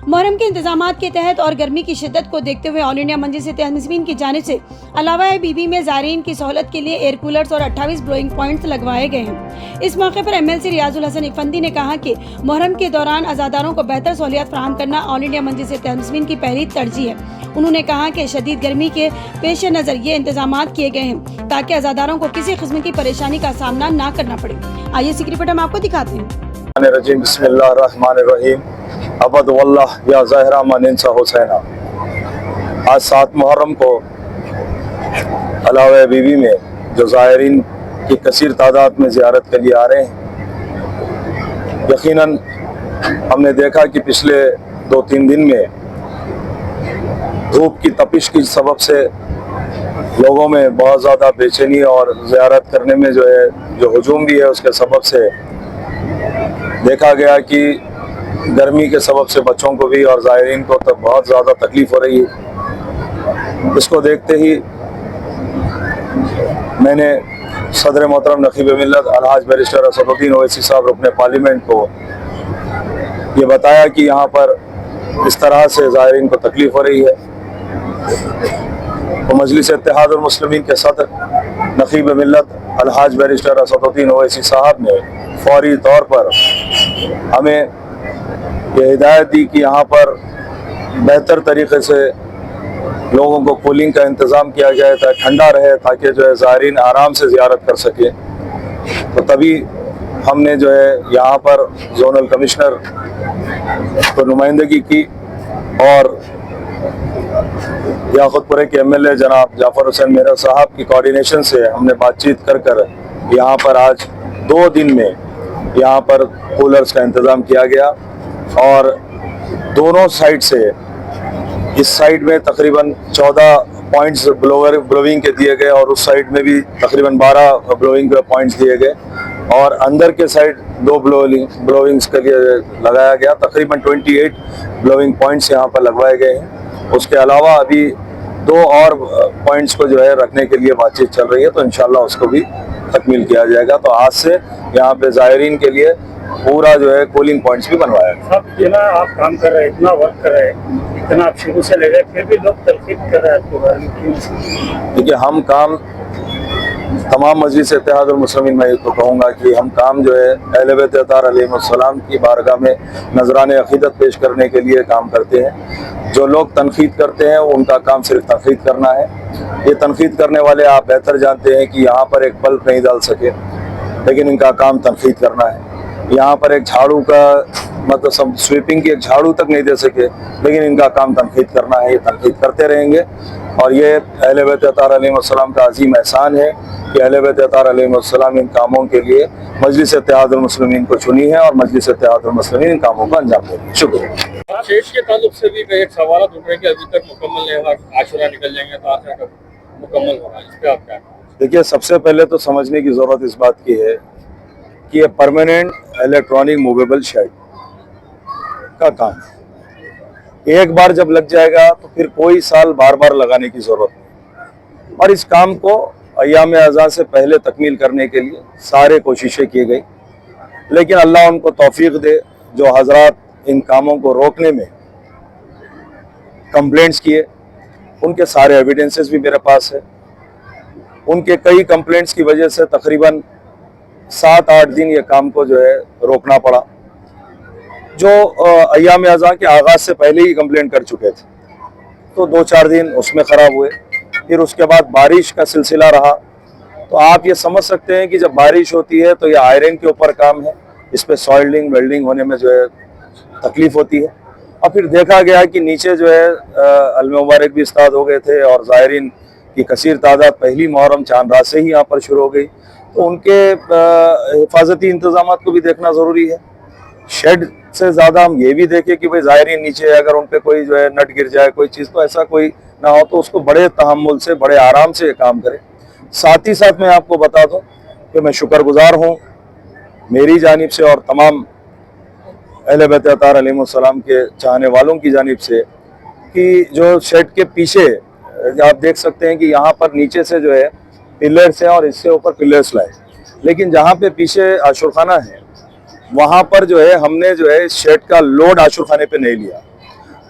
محرم کے انتظامات کے تحت اور گرمی کی شدت کو دیکھتے ہوئے آل انڈیا مجلس اتحاد المسلمین کی جانب سے علاوہ بی بی میں زائرین کی سہولت کے لیے ایئر کولرز اور 28 بلوئنگ پوائنٹس لگوائے گئے ہیں۔ اس موقع پر ایم ایل سی ریاض الحسن افندی نے کہا کہ محرم کے دوران عزاداروں کو بہتر سہولیات فراہم کرنا آل انڈیا مجلس اتحاد المسلمین کی پہلی ترجیح ہے۔ انہوں نے کہا کہ شدید گرمی کے پیش نظر یہ انتظامات کیے گئے ہیں تاکہ عزاداروں کو کسی قسم کی پریشانی کا سامنا نہ کرنا پڑے۔ آئیے اسکی رپورٹ ہم آپ کو دکھاتے ہیں۔ بسم اللہ الرحمن الرحیم۔ عبد واللہ یا زہرہ مننسا حسینہ۔ آج 7 محرم کو علاوہ بی بی میں جو زائرین کی کثیر تعداد میں زیارت کے لیے آ رہے ہیں، یقیناً ہم نے دیکھا کہ پچھلے 2-3 دن میں دھوپ کی تپش کی سبب سے لوگوں میں بہت زیادہ بے چینی اور زیارت کرنے میں جو ہجوم بھی ہے، اس کے سبب سے دیکھا گیا کہ گرمی کے سبب سے بچوں کو بھی اور زائرین کو تو بہت زیادہ تکلیف ہو رہی ہے۔ اس کو دیکھتے ہی میں نے صدر محترم نقیب ملت الحاج بیرسٹر اسد الدین اویسی صاحب رکن پارلیمنٹ کو یہ بتایا کہ یہاں پر اس طرح سے زائرین کو تکلیف ہو رہی ہے، تو مجلس اتحاد المسلمین کے صدر نقیب ملت الحاج بیرسٹر اسد الدین اویسی صاحب نے فوری طور پر ہمیں یہ ہدایت دی کہ یہاں پر بہتر طریقے سے لوگوں کو کولنگ کا انتظام کیا جائے تاکہ ٹھنڈا رہے، تاکہ زائرین آرام سے زیارت کر سکیں۔ تو تبھی ہم نے یہاں پر زونل کمشنر کو نمائندگی کی اور یاقوت پورے کے ایم ایل اے جناب جعفر حسین میرا صاحب کی کوارڈینیشن سے ہم نے بات چیت کر یہاں پر آج 2 دن میں یہاں پر کولرز کا انتظام کیا گیا، اور دونوں سائڈ سے اس سائڈ میں تقریباً 14 پوائنٹس بلوئنگ کے دیے گئے اور اس سائڈ میں بھی تقریباً 12 بلوئنگ پوائنٹس دیے گئے، اور اندر کے سائڈ 2 بلوئنگس کے لیے لگایا گیا۔ تقریباً 28 بلوئنگ پوائنٹس یہاں پر لگوائے گئے ہیں۔ اس کے علاوہ ابھی 2 اور پوائنٹس کو رکھنے کے لیے بات چیت چل رہی ہے، تو انشاءاللہ اس کو بھی تکمیل کیا جائے گا۔ تو آج سے یہاں پہ زائرین کے لیے پورا کولنگ پوائنٹس بھی بنوایا گیا۔ اب جنا آپ کام کر رہے ہیں، اتنا ورک کر رہے ہیں، اتنا آپ شروع سے لے گئے، پھر بھی لوگ تنقید کر رہے ہیں آپ کے بارے میں۔ دیکھیے، ہم کام تمام مجلس اتحاد المسلمین میں تو کہوں گا کہ ہم کام اہل بیت اطہار علیہ السلام کی بارگاہ میں نذران عقیدت پیش کرنے کے لیے کام کرتے ہیں۔ جو لوگ تنقید کرتے ہیں ان کا کام صرف تنقید کرنا ہے۔ یہ تنقید کرنے والے آپ بہتر جانتے ہیں کہ یہاں پر ایک بلب نہیں ڈال سکے، لیکن ان کا کام تنقید کرنا ہے۔ یہاں پر ایک جھاڑو کا مطلب سویپنگ کی ایک جھاڑو تک نہیں دے سکے، لیکن ان کا کام تنقید کرنا ہے۔ یہ تنقید کرتے رہیں گے، اور یہ اہل بیت اطہار علیہ السلام کا عظیم احسان ہے کہ اہل بیت اطہار علیہ السلام ان کاموں کے لیے مجلس اتحاد المسلمین کو چنی ہے، اور مجلس اتحاد المسلمین ان کاموں کو انجام دے رہی ہے۔ شکریہ۔ شیش کے تعلق سے بھی ایک سوالات اٹھ رہے ہیں کہ ابھی تک مکمل نہیں ہوا، عاشورہ نکل جائیں گے تو آخر کب مکمل ہوگا، اس پہ آپ کیا کہیں؟ دیکھیے، سب سے پہلے تو سمجھنے کی ضرورت اس بات کی ہے کہ یہ پرماننٹ الیکٹرانک موویبل شیڈ کا کام ہے۔ ایک بار جب لگ جائے گا تو پھر کوئی سال بار بار لگانے کی ضرورت نہیں، اور اس کام کو ایام اعزاز سے پہلے تکمیل کرنے کے لیے سارے کوششیں کی گئی، لیکن اللہ ان کو توفیق دے۔ جو حضرات ان کاموں کو روکنے میں کمپلینٹس کیے، ان کے سارے ایویڈنسز بھی میرے پاس ہے۔ ان کے کئی کمپلینٹس کی وجہ سے تقریباً 7-8 دن یہ کام کو روکنا پڑا۔ جو ایام اعزاز کے آغاز سے پہلے ہی کمپلینٹ کر چکے تھے، تو 2-4 دن اس میں خراب ہوئے۔ پھر اس کے بعد بارش کا سلسلہ رہا، تو آپ یہ سمجھ سکتے ہیں کہ جب بارش ہوتی ہے تو یہ آئرن کے اوپر کام ہے، اس پہ سوائلڈنگ ویلڈنگ ہونے میں تکلیف ہوتی ہے۔ اور پھر دیکھا گیا کہ نیچے المبارک بھی استاد ہو گئے تھے، اور زائرین کی کثیر تعداد پہلی محرم چاند رات سے ہی یہاں پر شروع ہو گئی، تو ان کے حفاظتی انتظامات کو بھی دیکھنا ضروری ہے۔ شیڈ سے زیادہ ہم یہ بھی دیکھیں کہ زائرین نیچے اگر ان پہ کوئی نٹ گر جائے کوئی چیز، تو ایسا کوئی نہ ہو، تو اس کو بڑے تحمل سے بڑے آرام سے یہ کام کرے۔ ساتھ ہی ساتھ میں آپ کو بتا دوں کہ میں شکر گزار ہوں میری جانب سے اور تمام اہل بیت اطہار علیہ السلام کے چاہنے والوں کی جانب سے، کہ جو شیڈ کے پیچھے آپ دیکھ سکتے ہیں کہ یہاں پر نیچے سے پلرس ہیں، اور اس سے اوپر پلرس لائے، لیکن جہاں پہ پیچھے عاشور خانہ ہے وہاں پر ہم نے اس شیڈ کا لوڈ عاشور خانے پہ نہیں لیا۔